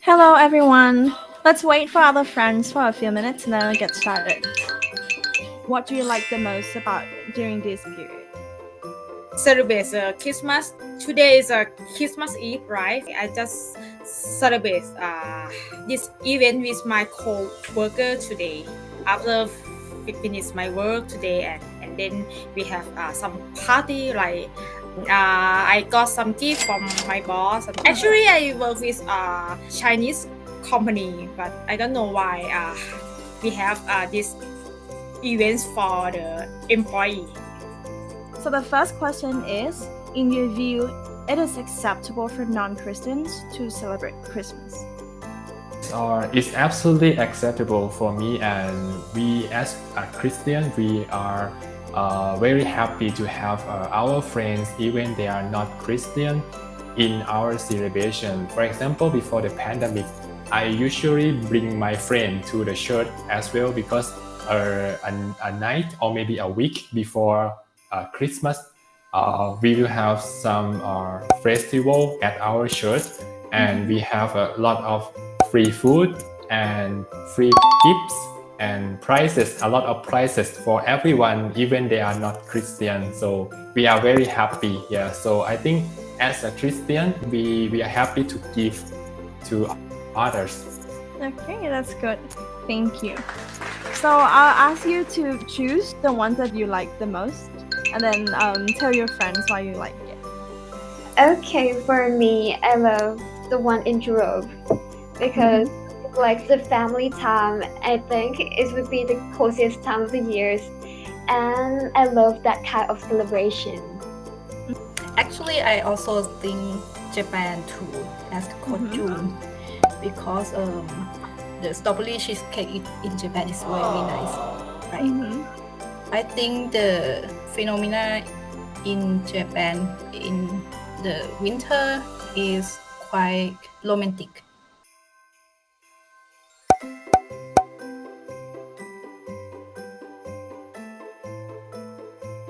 Hello everyone. Let's wait for other friends for a few minutes and then we'll get started. What do you like the most about during this period? Celebrate Christmas. Today is a Christmas Eve, right? I just celebrate this event with my co-worker today. After finish my work today, and then we have some party like I got some gift from my boss. Actually, I work with a Chinese company, but I don't know why we have this events for the employee. So the first question is, in your view, it is acceptable for non-Christians to celebrate Christmas? It's absolutely acceptable for me, and we as a Christian, we are very happy to have our friends, even they are not Christian, in our celebration. For example, before the pandemic, I usually bring my friend to the church as well, because a night or maybe a week before Christmas, we will have some festival at our church, and we have a lot of free food and free gifts and prizes, a lot of prizes for everyone, even they are not Christian. So we are very happy. Yeah. So I think as a Christian, we are happy to give to others. Okay, that's good. Thank you. So I'll ask you to choose the ones that you like the most, and then tell your friends why you like it. Okay, for me, I love the one in Europe because like the family time, I think it would be the coziest time of the years, and I love that kind of celebration. Actually, I also think Japan too, as Coach June, because the strawberry cheesecake in Japan is very nice, right? I think the phenomena in Japan in the winter is quite romantic.